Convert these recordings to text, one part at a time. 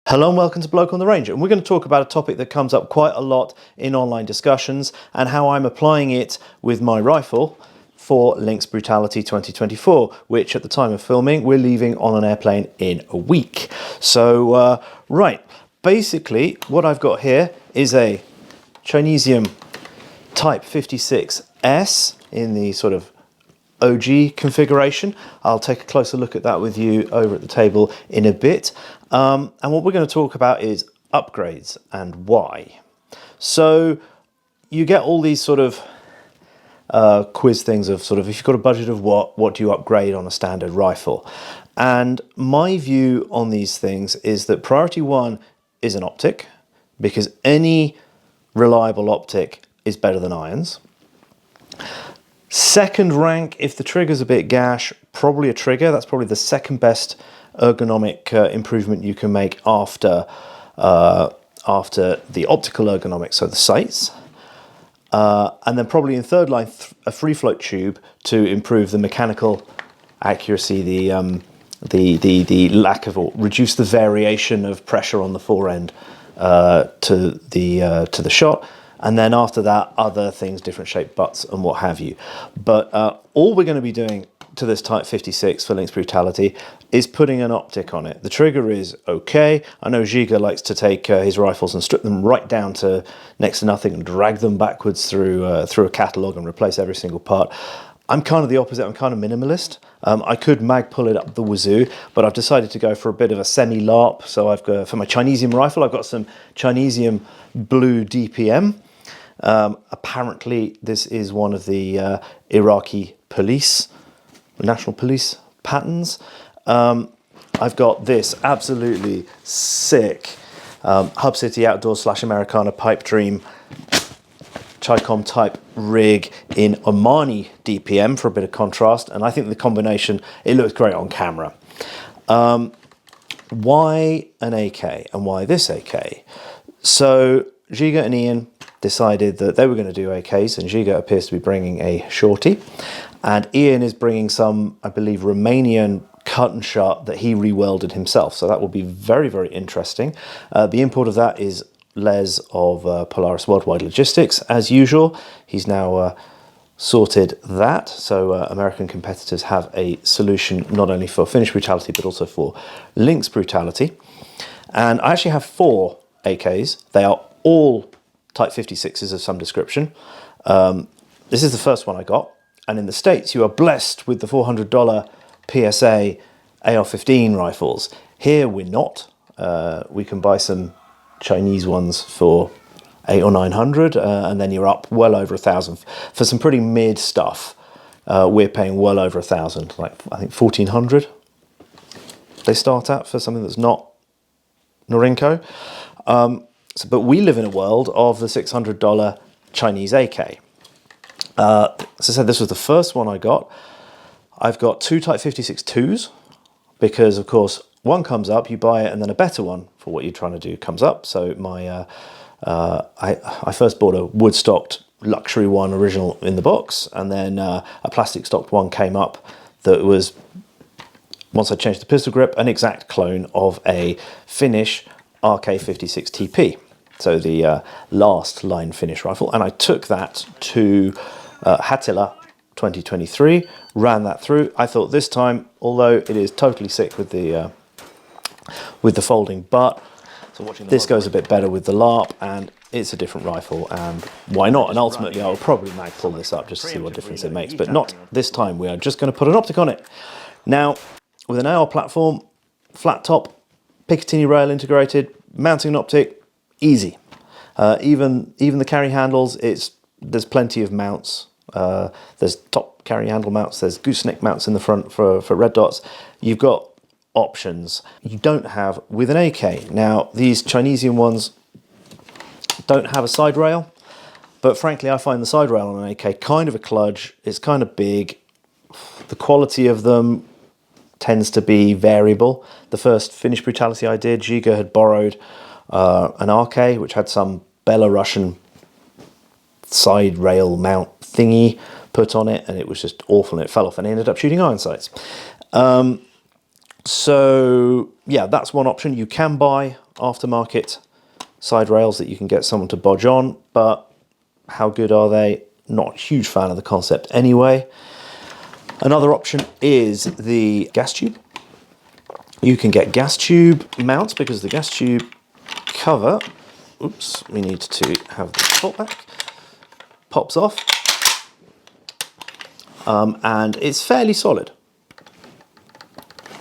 Hello and welcome to Bloke on the Range, and we're going to talk about a topic that comes up quite a lot in online discussions and how I'm applying it with my rifle for Lynx Brutality 2024, which at the time of filming we're leaving on an airplane in a week. So right, basically what I've got here is a Chinesium Type 56S in the sort of OG configuration. I'll take a closer look at that with you over at the table in a bit. And what we're going to talk about is upgrades and why. So you get all these sort of quiz things of sort of, if you've got a budget of what do you upgrade on a standard rifle? And my view on these things is that priority one is an optic, because any reliable optic is better than irons. Second rank, if the trigger's a bit gash, probably a trigger. That's probably the second best ergonomic improvement you can make after the optical ergonomics, so the sights. And then probably in third line, a free float tube to improve the mechanical accuracy, the lack of, or reduce the variation of pressure on the fore end to the shot. And then after that, other things, different shaped butts and what have you. But all we're going to be doing to this Type 56 for Lynx Brutality is putting an optic on it. The trigger is okay. I know Ziga likes to take his rifles and strip them right down to next to nothing and drag them backwards through a catalogue and replace every single part. I'm kind of the opposite. I'm kind of minimalist. I could mag pull it up the wazoo, but I've decided to go for a bit of a semi-LARP. So I've got, for my Chinesium rifle, I've got some Chinesium blue DPM. Apparently this is one of the Iraqi police, national police patterns. I've got this absolutely sick Hub City Outdoor / Americana Pipe Dream Chicom type rig in Omani DPM for a bit of contrast, and I think the combination, it looks great on camera. Why an AK and why this AK? So Ziga and Ian decided that they were going to do AKs, and Ziga appears to be bringing a shorty, and Ian is bringing some, I believe, Romanian cut and shut that he re-welded himself. So that will be very, very interesting. The import of that is Les of Polaris Worldwide Logistics, as usual. He's now sorted that, so American competitors have a solution not only for Finnish Brutality but also for Lynx Brutality. And I actually have 4 AKs. They are all Type 56s of some description. This is the first one I got, and in the States you are blessed with the $400 PSA AR-15 rifles. Here we're not. We can buy some Chinese ones for $800 or $900, and then you're up well over $1,000 for some pretty mid stuff. We're paying well over $1,000, like I think $1,400 they start at for something that's not Norinco. But we live in a world of the $600 Chinese AK. As I said, this was the first one I got. I've got 2 Type 56-2s, because of course one comes up, you buy it, and then a better one for what you're trying to do comes up. So my I first bought a wood-stocked luxury one, original in the box, and then a plastic-stocked one came up that was, once I changed the pistol grip, an exact clone of a Finnish RK56 TP. So the last line Finnish rifle, and I took that to Hattila 2023, ran that through. I thought this time, although it is totally sick with the folding butt, this goes a bit better with the LARP, and it's a different rifle, and why not? And ultimately I will probably mag pull this up just to see what difference it makes, but not this time. We are just going to put an optic on it. Now, with an AR platform, flat top, Picatinny rail integrated, mounting an optic, easy. Even the carry handles, there's plenty of mounts. There's top carry handle mounts, there's gooseneck mounts in the front for red dots. You've got options you don't have with an AK. Now, these Chinesium ones don't have a side rail, but frankly I find the side rail on an AK kind of a kludge. It's kind of big. The quality of them tends to be variable. The first Finnish Brutality I did, Ziga had borrowed an RK which had some Belarusian side rail mount thingy put on it, and it was just awful, and it fell off, and I ended up shooting iron sights. So yeah, that's one option. You can buy aftermarket side rails that you can get someone to bodge on, but how good are they? Not a huge fan of the concept anyway. Another option is the gas tube. You can get gas tube mounts because the gas tube cover, oops, we need to have the top back, pops off, and it's fairly solid.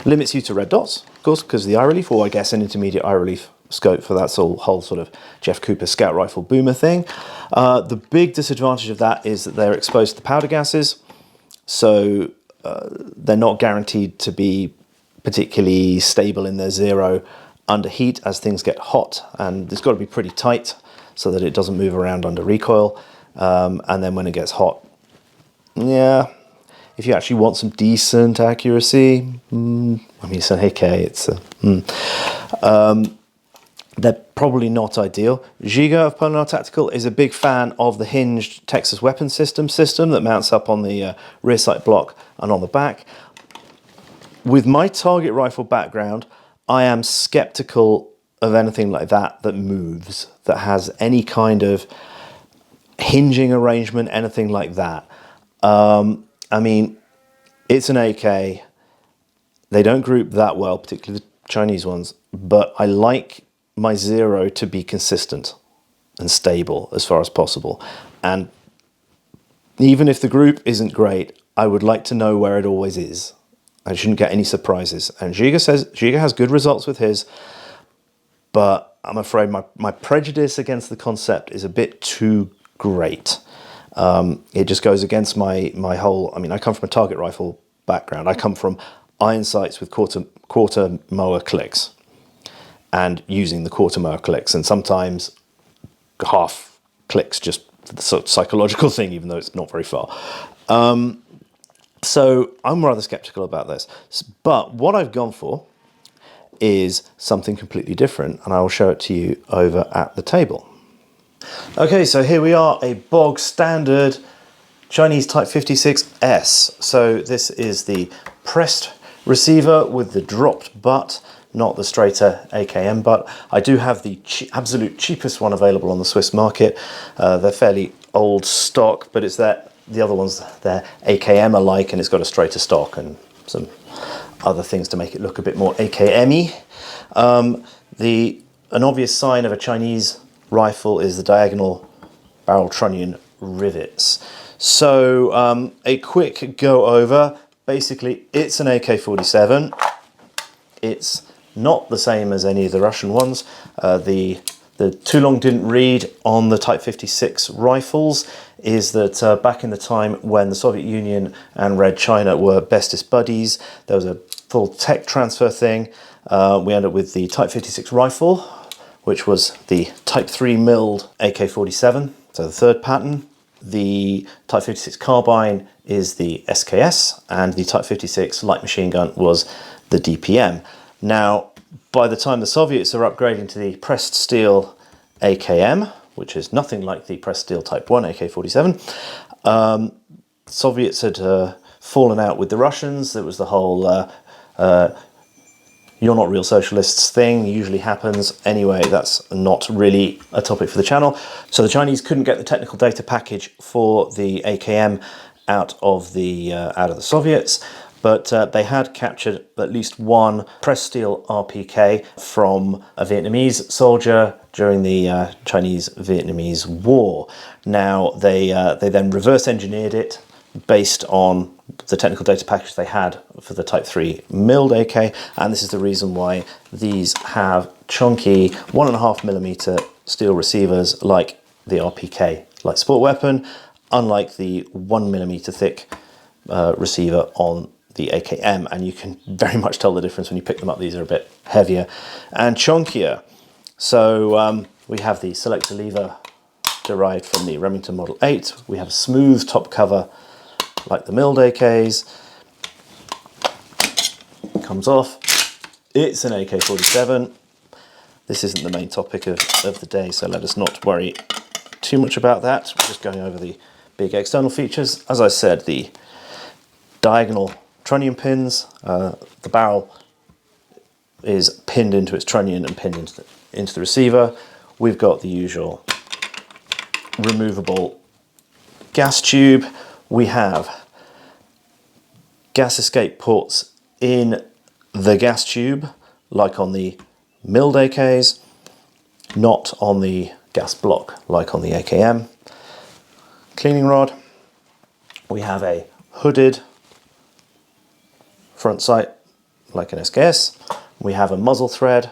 Limits you to red dots, of course, because of the eye relief, or I guess an intermediate eye relief scope for that whole sort of Jeff Cooper scout rifle boomer thing. The big disadvantage of that is that they're exposed to powder gases, so they're not guaranteed to be particularly stable in their zero under heat as things get hot, and it's got to be pretty tight so that it doesn't move around under recoil, and then when it gets hot, yeah, if you actually want some decent accuracy, I mean, it's an AK, they're probably not ideal. Ziga of Ponenar Tactical is a big fan of the hinged Texas weapon system that mounts up on the rear sight block and on the back. With my target rifle background, I am skeptical of anything like that that moves, that has any kind of hinging arrangement, anything like that. I mean, it's an AK. They don't group that well, particularly the Chinese ones, but I like my zero to be consistent and stable as far as possible. And even if the group isn't great, I would like to know where it always is. I shouldn't get any surprises. And Ziga has good results with his, but I'm afraid my prejudice against the concept is a bit too great. It just goes against my whole, I mean, I come from a target rifle background. I come from iron sights with quarter mower clicks and using the quarter mower clicks, and sometimes half clicks just for the sort of psychological thing, even though it's not very far. So I'm rather skeptical about this. But what I've gone for is something completely different, and I will show it to you over at the table. Okay, so here we are, a bog standard Chinese Type 56S. So this is the pressed receiver with the dropped butt, not the straighter AKM butt. I do have the absolute cheapest one available on the Swiss market. They're fairly old stock, but it's that the other ones, they're AKM alike, and it's got a straighter stock and some other things to make it look a bit more AKM-y. An obvious sign of a Chinese rifle is the diagonal barrel trunnion rivets. So a quick go over. Basically, it's an AK-47. It's not the same as any of the Russian ones. The too long didn't read on the Type 56 rifles is that back in the time when the Soviet Union and Red China were bestest buddies, there was a full tech transfer thing. We ended up with the Type 56 rifle, which was the Type 3 milled AK-47, so the third pattern. The Type 56 carbine is the SKS, and the Type 56 light machine gun was the DPM. Now, by the time the Soviets are upgrading to the pressed steel AKM, which is nothing like the pressed steel Type 1 AK-47, Soviets had fallen out with the Russians. There was the whole you're not real socialists thing, usually happens. Anyway, that's not really a topic for the channel. So the Chinese couldn't get the technical data package for the AKM out of the Soviets, but they had captured at least one pressed steel RPK from a Vietnamese soldier during the Chinese-Vietnamese War. Now, they then reverse engineered it based on the technical data package they had for the Type 3 milled AK, and this is the reason why these have chunky 1.5mm steel receivers like the RPK light sport weapon, unlike the 1mm thick receiver on the AKM, and you can very much tell the difference when you pick them up. These are a bit heavier and chunkier. So we have the selector lever derived from the Remington Model 8. We have a smooth top cover like the milled AKs. Comes off. It's an AK-47. This isn't the main topic of the day, so let us not worry too much about that. We're just going over the big external features. As I said, the diagonal trunnion pins, the barrel is pinned into its trunnion and pinned into the receiver. We've got the usual removable gas tube. We have gas escape ports in the gas tube, like on the milled AKs, not on the gas block, like on the AKM. Cleaning rod. We have a hooded front sight, like an SKS. We have a muzzle thread,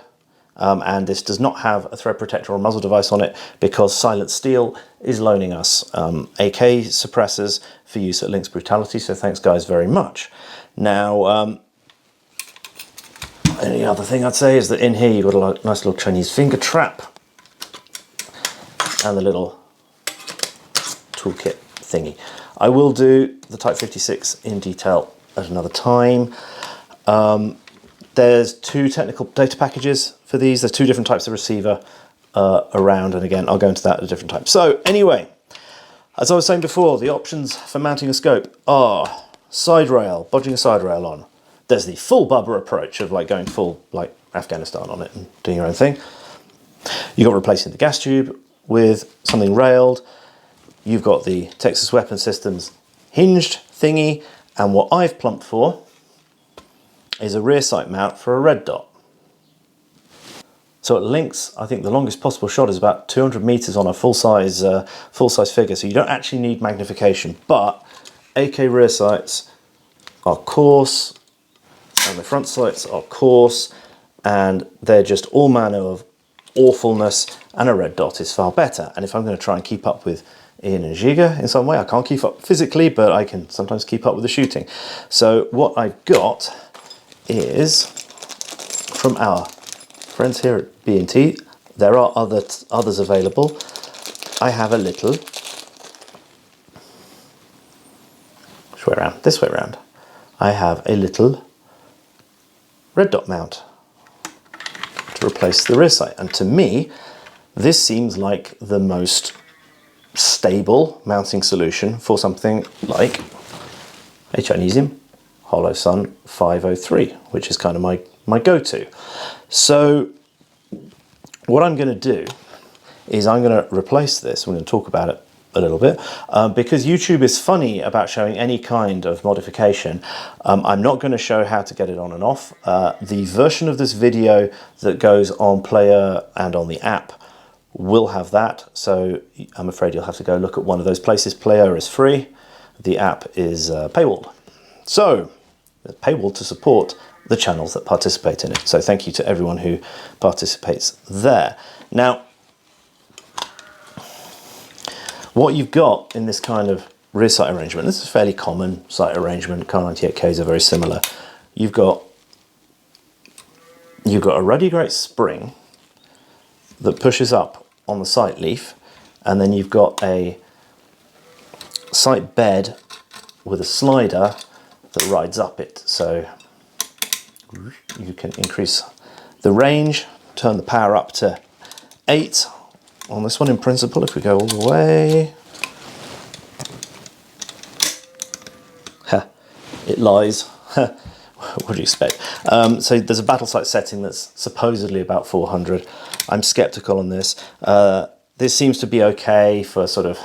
and this does not have a thread protector or muzzle device on it because Silent Steel is loaning us AK suppressors for use at Lynx Brutality, so thanks guys very much. Now, any other thing I'd say is that in here you've got a nice little Chinese finger trap and the little toolkit thingy. I will do the Type 56 in detail at another time. There's two technical data packages for these. There's two different types of receiver around, and again, I'll go into that at a different time. So anyway, as I was saying before, the options for mounting a scope are side rail, bodging a side rail on. There's the full bubba approach of like going full like Afghanistan on it and doing your own thing. You've got replacing the gas tube with something railed. You've got the Texas Weapon Systems hinged thingy, and what I've plumped for is a rear sight mount for a red dot. So at Lynx, I think the longest possible shot is about 200 meters on a full-size figure, so you don't actually need magnification, but AK rear sights are coarse, and the front sights are coarse, and they're just all manner of awfulness, and a red dot is far better. And if I'm going to try and keep up with Ian and Ziga in some way, I can't keep up physically, but I can sometimes keep up with the shooting. So what I've got is, from our friends here at B&T, there are others available. I have a little, which way around? This way around. I have a little red dot mount to replace the rear sight, and to me this seems like the most stable mounting solution for something like a Chinesium Holosun 503, which is kind of my go-to. So what I'm going to do is I'm going to replace this. I'm going to talk about it a little bit because YouTube is funny about showing any kind of modification. I'm not going to show how to get it on and off. The version of this video that goes on Player and on the app will have that, so I'm afraid you'll have to go look at one of those places. Player is free, the app is paywalled. So it's paywalled to support the channels that participate in it. So thank you to everyone who participates there. Now, what you've got in this kind of rear sight arrangement, this is a fairly common sight arrangement, Kar 98Ks are very similar. You've got a ruddy great spring that pushes up on the sight leaf, and then you've got a sight bed with a slider that rides up it. So you can increase the range, turn the power up to 8 on this one in principle. If we go all the way, it lies. What do you expect? So there's a battle sight setting that's supposedly about 400. I'm skeptical on this. This seems to be okay for sort of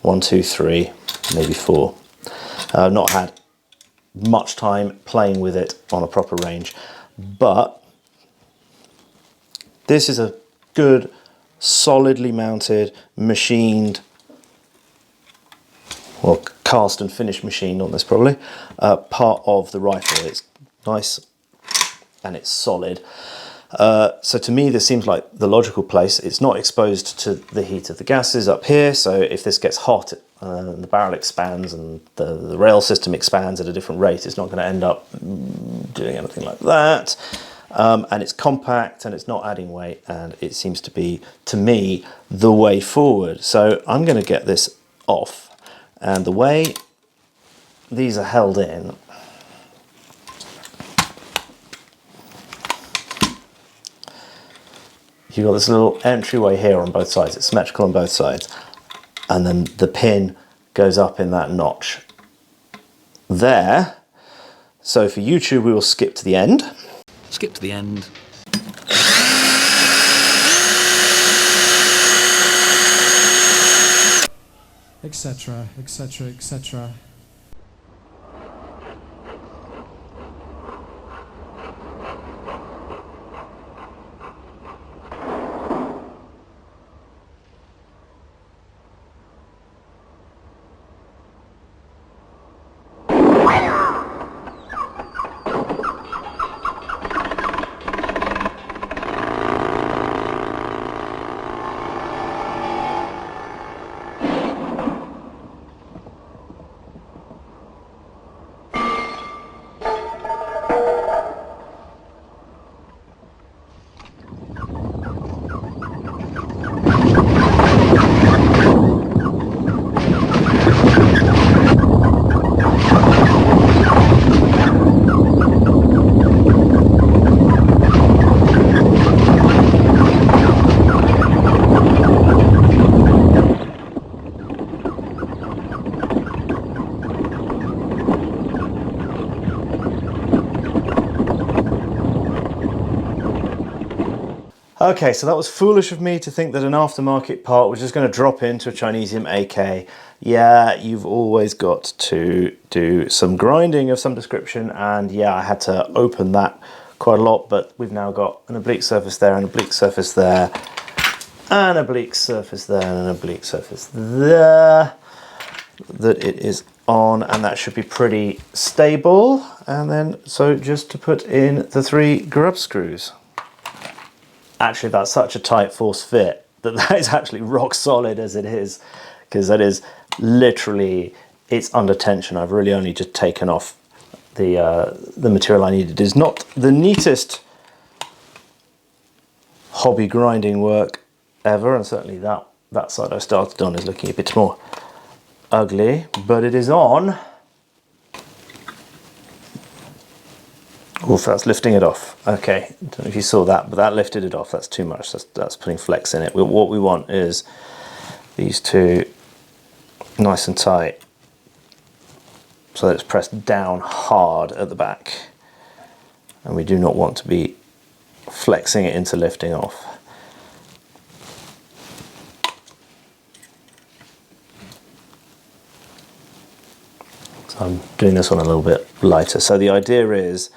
1, 2, 3, maybe 4. I've not had much time playing with it on a proper range, but this is a good, solidly mounted, machined, well, cast and finished machine on this probably, part of the rifle. It's nice and it's solid. So to me this seems like the logical place. It's not exposed to the heat of the gases up here, so if this gets hot, the barrel expands and the rail system expands at a different rate, it's not going to end up doing anything like that. And it's compact and it's not adding weight, and it seems to be, to me, the way forward. So I'm going to get this off, and the way these are held in, you've got this little entryway here on both sides. It's symmetrical on both sides, and then the pin goes up in that notch there. So for YouTube we will skip to the end. skip to the end. Etc., etc., etc. Okay, so that was foolish of me to think that an aftermarket part was just going to drop into a Chinesium AK. Yeah, you've always got to do some grinding of some description, and yeah, I had to open that quite a lot, but we've now got an oblique surface there, an oblique surface there, an oblique surface there, and an oblique surface there that it is on, and that should be pretty stable. And then, so just to put in the 3 grub screws. Actually, that's such a tight force fit that is actually rock solid as it is, because that is literally, it's under tension. I've really only just taken off the material I needed. It is not the neatest hobby grinding work ever, and certainly that side I started on is looking a bit more ugly, but it is on. Oof, that's lifting it off. Okay, don't know if you saw that, but that lifted it off. That's too much. That's putting flex in it. What we want is these two nice and tight, so that it's pressed down hard at the back. And we do not want to be flexing it into lifting off. So I'm doing this one a little bit lighter. So the idea is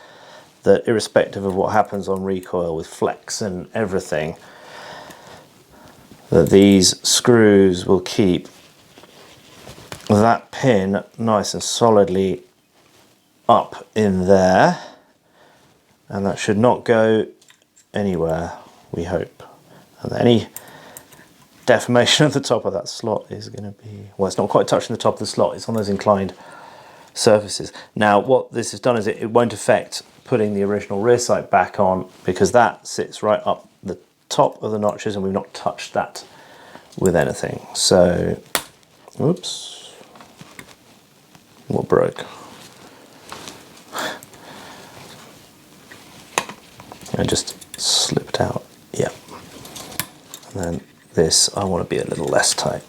that irrespective of what happens on recoil with flex and everything, that these screws will keep that pin nice and solidly up in there, and that should not go anywhere, we hope. And any deformation at the top of that slot is going to be, well, it's not quite touching the top of the slot, it's on those inclined surfaces. Now what this has done is it won't affect putting the original rear sight back on, because that sits right up the top of the notches and we've not touched that with anything. So, oops, what broke? I just slipped out, yeah. And then this, I want to be a little less tight.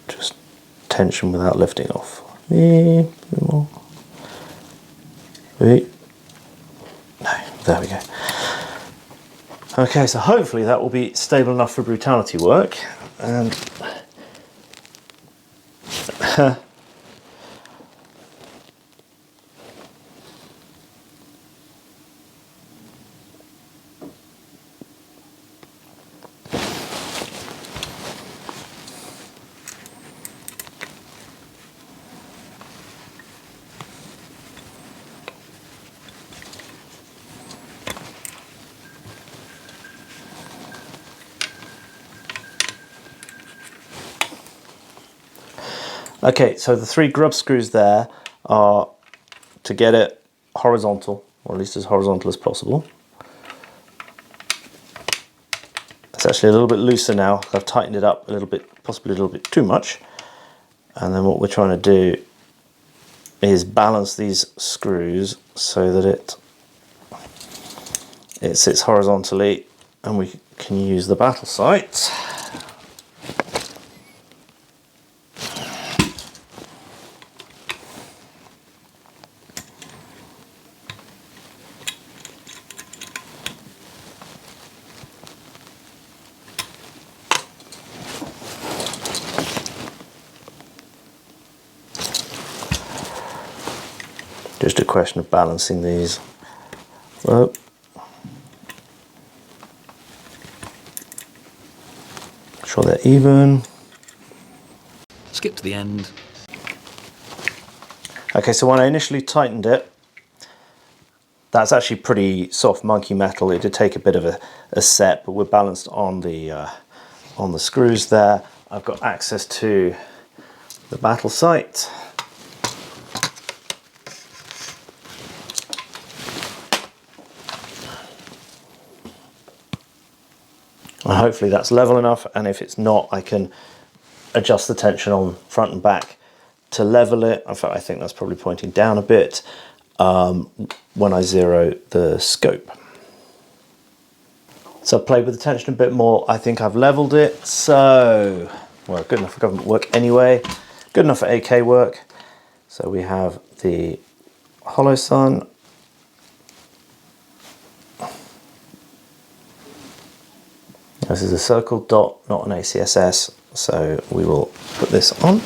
Just tension without lifting off. A bit more. No, there we go. Okay, so hopefully that will be stable enough for brutality work. And okay, so the 3 grub screws there are to get it horizontal, or at least as horizontal as possible. It's actually a little bit looser now. I've tightened it up a little bit, possibly a little bit too much. And then what we're trying to do is balance these screws so that it sits horizontally and we can use the battle sight. Just a question of balancing these. Well, sure they're even. Skip to the end. Okay, so when I initially tightened it, that's actually pretty soft monkey metal. It did take a bit of a set, but we're balanced on the screws there. I've got access to the battle sight. And hopefully that's level enough, and if it's not, I can adjust the tension on front and back to level it. In fact, I think that's probably pointing down a bit when I zero the scope. So I've played with the tension a bit more. I think I've leveled it. So, well, good enough for government work anyway. Good enough for AK work. So we have the hollow sun. This is a circle dot, not an ACSS. So we will put this on.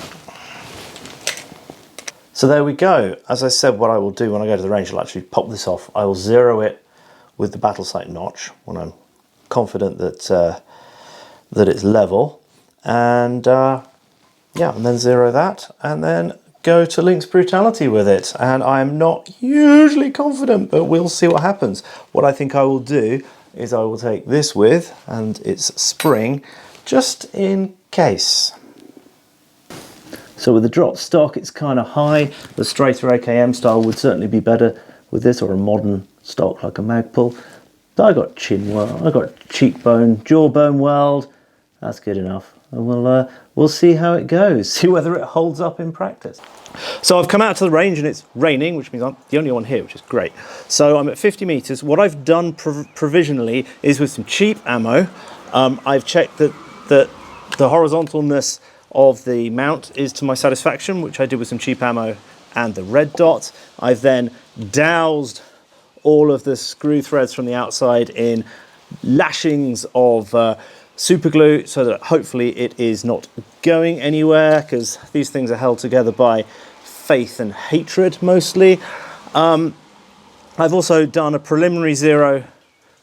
So there we go. As I said, what I will do when I go to the range, I'll actually pop this off. I will zero it with the battle sight notch when I'm confident that that it's level, and yeah, and then zero that, and then go to Lynx Brutality with it. And I'm not hugely confident, but we'll see what happens. What I think I will do is I will take this with and its spring, just in case. So with the drop stock, it's kind of high. The straighter AKM style would certainly be better with this, or a modern stock like a Magpul. But I got chin weld, I got cheekbone, jawbone weld. That's good enough. And we'll see how it goes. See whether it holds up in practice. So I've come out to the range and it's raining, which means I'm the only one here, which is great. So I'm at 50 meters. What I've done provisionally is with some cheap ammo. I've checked that the horizontalness of the mount is to my satisfaction, which I did with some cheap ammo and the red dot. I've then doused all of the screw threads from the outside in lashings of Superglue, so that hopefully it is not going anywhere, because these things are held together by faith and hatred mostly. I've also done a preliminary zero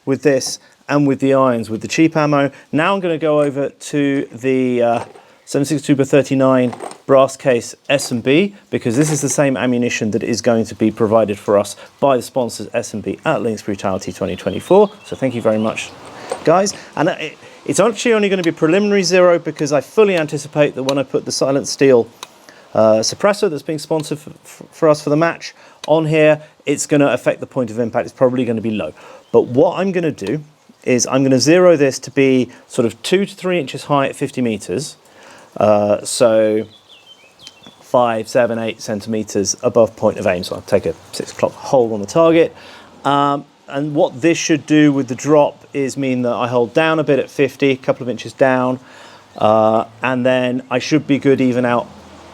with this and with the irons with the cheap ammo. Now I'm going to go over to the 7.62x39 brass case S&B, because this is the same ammunition that is going to be provided for us by the sponsors S&B at Lynx Brutality 2024. So thank you very much, guys. And it's actually only going to be preliminary zero, because I fully anticipate that when I put the silent steel suppressor that's being sponsored for us for the match on here, it's going to affect the point of impact. It's probably going to be low. But what I'm going to do is I'm going to zero this to be sort of 2 to 3 inches high at 50 meters. So 5, 7, 8 centimeters above point of aim. So I'll take a 6 o'clock hold on the target. And what this should do with the drop is mean that I hold down a bit at 50, a couple of inches down, and then I should be good even out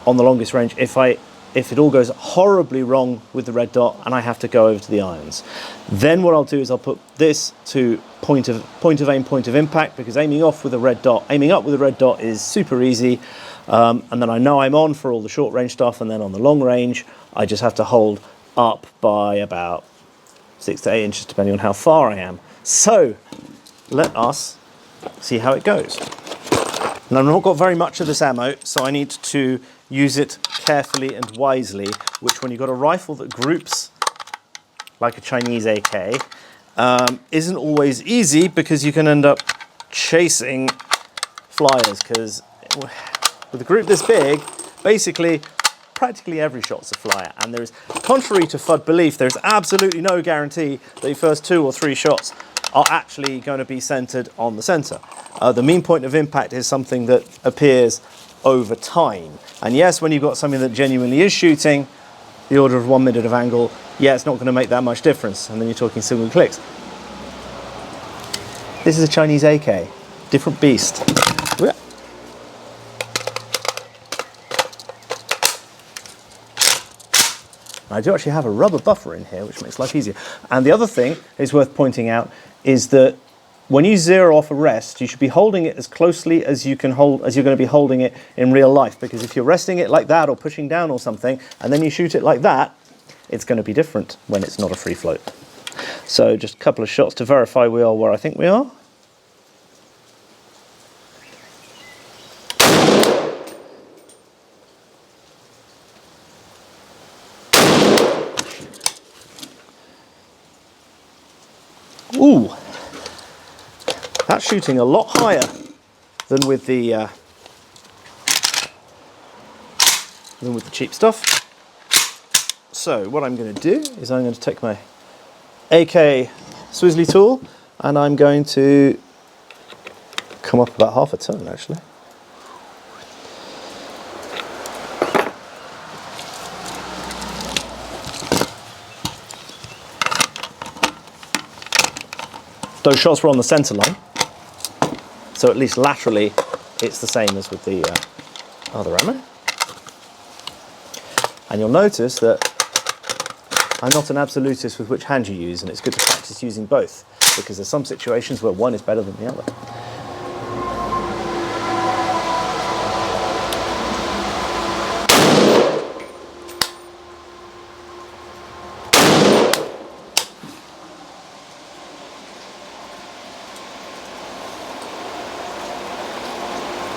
on the longest range if it all goes horribly wrong with the red dot and I have to go over to the irons. Then what I'll do is I'll put this to point of aim, point of impact, because aiming up with a red dot is super easy. And then I know I'm on for all the short range stuff, and then on the long range, I just have to hold up by about 6 to 8 inches, depending on how far I am. So let us see how it goes. Now, I've not got very much of this ammo, so I need to use it carefully and wisely, which when you've got a rifle that groups like a Chinese AK, isn't always easy, because you can end up chasing flyers, because with a group this big, basically practically every shot's a flyer, and there is, contrary to FUD belief, there is absolutely no guarantee that your first 2 or 3 shots are actually going to be centered on the center. The mean point of impact is something that appears over time. And yes, when you've got something that genuinely is shooting the order of 1 minute of angle, yeah, it's not going to make that much difference. And then you're talking single clicks. This is a Chinese AK, different beast. I do actually have a rubber buffer in here, which makes life easier. And the other thing is worth pointing out is that when you zero off a rest, you should be holding it as closely as you can hold, as you're going to be holding it in real life. Because if you're resting it like that or pushing down or something, and then you shoot it like that, it's going to be different when it's not a free float. So just a couple of shots to verify we are where I think we are. Ooh, that's shooting a lot higher than with the cheap stuff. So what I'm going to do is I'm going to take my AK Swizzly tool and I'm going to come up about half a ton actually. Those shots were on the center line, so at least laterally it's the same as with the other ammo. And you'll notice that I'm not an absolutist with which hand you use, and it's good to practice using both, because there's some situations where one is better than the other.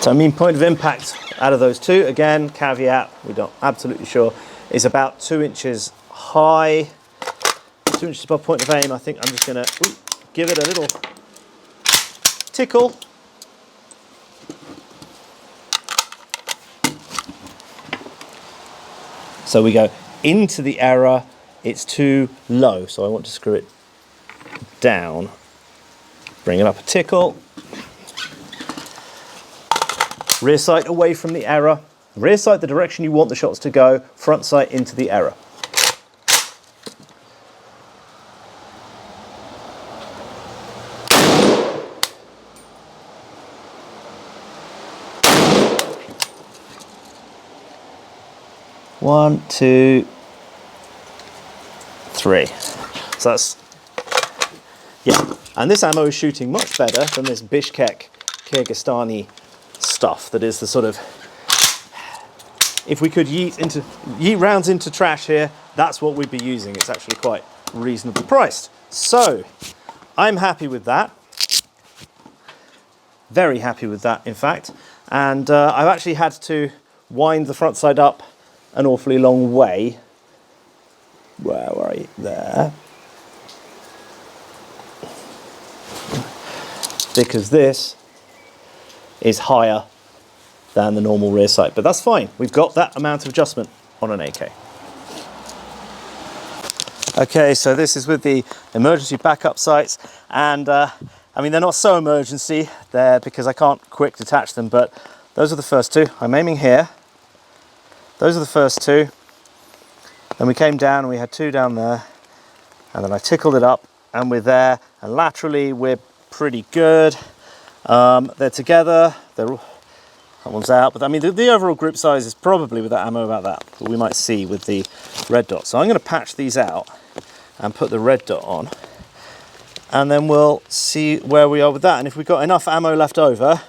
So I mean point of impact out of those two, again, caveat, we're not absolutely sure, is about 2 inches high, 2 inches above point of aim. I think I'm just going to give it a little tickle. So we go into the error, it's too low, so I want to screw it down, bring it up a tickle. Rear sight away from the error, rear sight the direction you want the shots to go, front sight into the error. One, two, three. So that's, yeah. And this ammo is shooting much better than this Bishkek Kyrgyzstani stuff that is the sort of, if we could yeet rounds into trash here, that's what we'd be using. It's actually quite reasonably priced. So I'm happy with that. Very happy with that, in fact. And I've actually had to wind the front side up an awfully long way. Where are you? There. Because this is higher than the normal rear sight, but that's fine. We've got that amount of adjustment on an AK. Okay, so this is with the emergency backup sights, and I mean, they're not so emergency there because I can't quick detach them, but those are the first two. I'm aiming here. Those are the first two. Then we came down and we had two down there, and then I tickled it up and we're there, and laterally we're pretty good. They're together, that one's out, but I mean the overall group size is probably with that ammo about that, but we might see with the red dot. So I'm going to patch these out and put the red dot on, and then we'll see where we are with that. And if we've got enough ammo left over,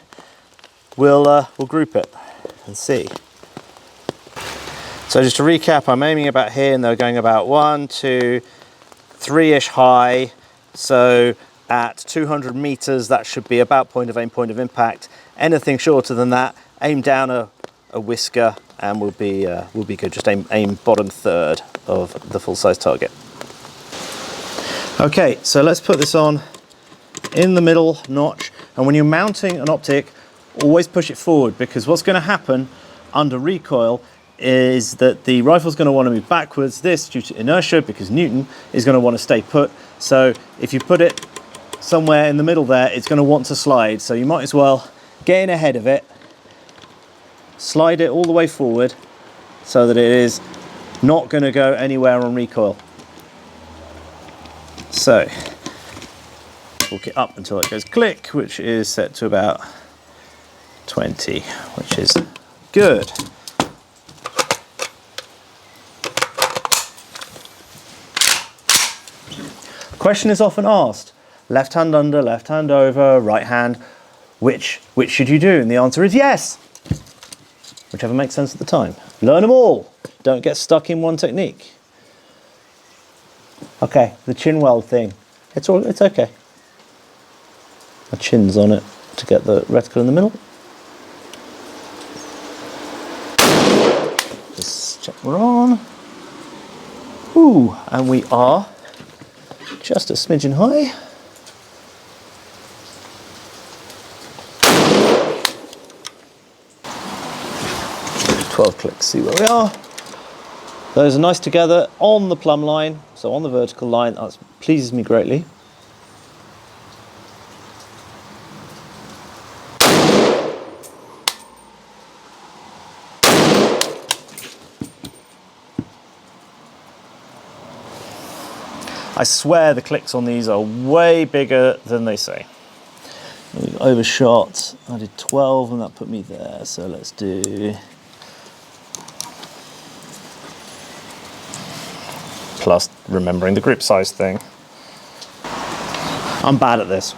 we'll group it and see. So just to recap, I'm aiming about here and they're going about 1, 2, 3-ish high. So at 200 meters, that should be about point of aim, point of impact. Anything shorter than that, aim down a whisker and we'll be good. Just aim bottom third of the full size target. Okay, so let's put this on in the middle notch. And when you're mounting an optic, always push it forward, because what's going to happen under recoil is that the rifle's going to want to move backwards. This, due to inertia, because Newton, is going to want to stay put. So if you put it somewhere in the middle there, it's going to want to slide. So you might as well get in ahead of it, slide it all the way forward so that it is not going to go anywhere on recoil. So walk it up until it goes click, which is set to about 20, which is good. Question is often asked, left hand under, left hand over, right hand, which should you do? And the answer is yes, whichever makes sense at the time. Learn them all, don't get stuck in one technique. Okay, the chin weld thing. It's okay. My chin's on it to get the reticle in the middle. Just check we're on. Ooh, and we are just a smidgen high. Just 12 clicks, see where we are. Those are nice together on the plumb line, so on the vertical line. That pleases me greatly. I swear the clicks on these are way bigger than they say. We've overshot. I did 12 and that put me there, so let's do... Plus remembering the grip size thing. I'm bad at this.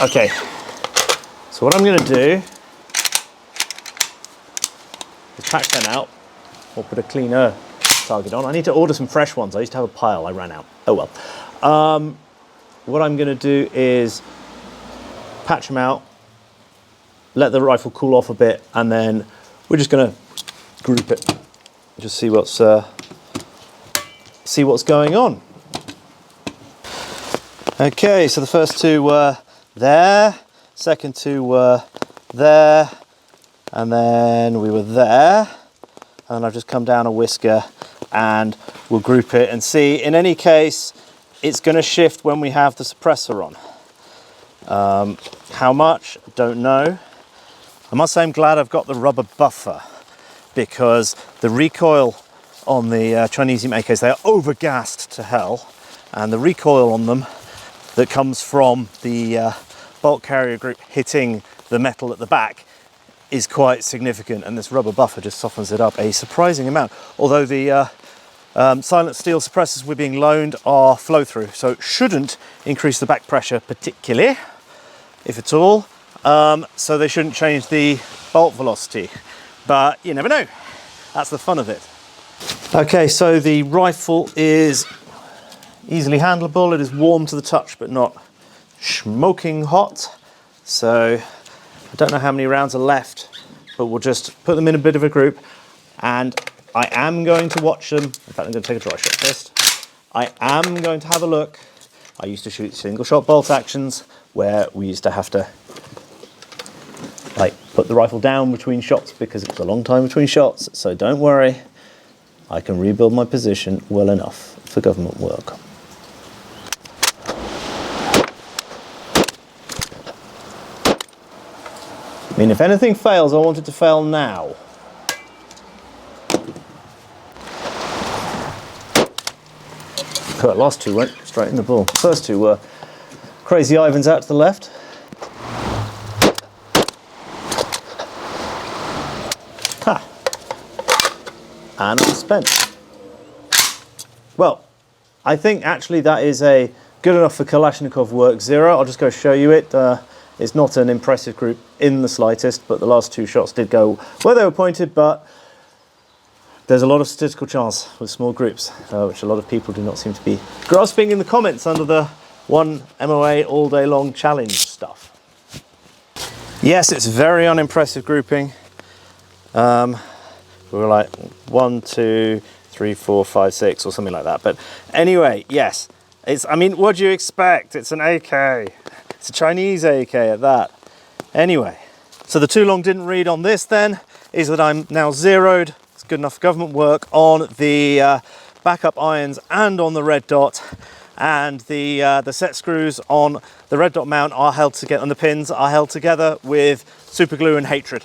Okay, so what I'm going to do is patch them out or put a cleaner target on. I need to order some fresh ones. I used to have a pile, I ran out. Oh well. What I'm going to do is patch them out, let the rifle cool off a bit, and then we're just going to group it. Just see what's going on. Okay, so the first two were there, second two were there, and then we were there, and I've just come down a whisker and we'll group it and see. In any case, it's going to shift when we have the suppressor on. How much? Don't know. I must say I'm glad I've got the rubber buffer, because the recoil on the Chinesium AKs, they are overgassed to hell, and the recoil on them that comes from the bolt carrier group hitting the metal at the back is quite significant, and this rubber buffer just softens it up a surprising amount. Although the silent steel suppressors we're being loaned are flow-through, so it shouldn't increase the back pressure particularly, if at all. So they shouldn't change the bolt velocity, but you never know. That's the fun of it. Okay, so the rifle is easily handleable. It is warm to the touch, but not smoking hot. So I don't know how many rounds are left, but we'll just put them in a bit of a group, and I am going to watch them. In fact, I'm going to take a dry shot first. I am going to have a look. I used to shoot single shot bolt actions where we used to have to put the rifle down between shots because it was a long time between shots. So don't worry, I can rebuild my position well enough for government work. I mean, if anything fails, I want it to fail now. The last two went straight in the ball. The first two were Crazy Ivan's out to the left. Ha! And I'm spent. Well, I think actually that is a good enough for Kalashnikov work 0. I'll just go show you it. It's not an impressive group in the slightest, but the last two shots did go where they were pointed, but there's a lot of statistical chance with small groups, which a lot of people do not seem to be grasping in the comments under the 1 MOA all day long challenge stuff. Yes, it's very unimpressive grouping. We were like 1, 2, 3, 4, 5, 6 or something like that. But anyway, yes, I mean, what do you expect? It's an AK. It's a Chinese AK at that. Anyway, so the too long didn't read on this then is that I'm now zeroed. It's good enough for government work on the backup irons and on the red dot, and the set screws on the red dot mount are held together, and the pins are held together with super glue and hatred.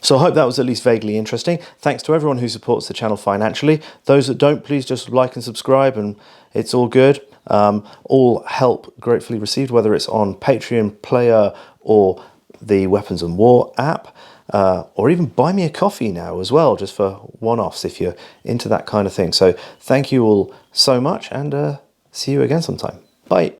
So I hope that was at least vaguely interesting. Thanks to everyone who supports the channel financially. Those that don't, please just like and subscribe, and it's all good. All help gratefully received, whether it's on Patreon, Player, or the Weapons and War app, or even buy me a coffee now as well, just for one-offs if you're into that kind of thing. So thank you all so much, and see you again sometime. Bye.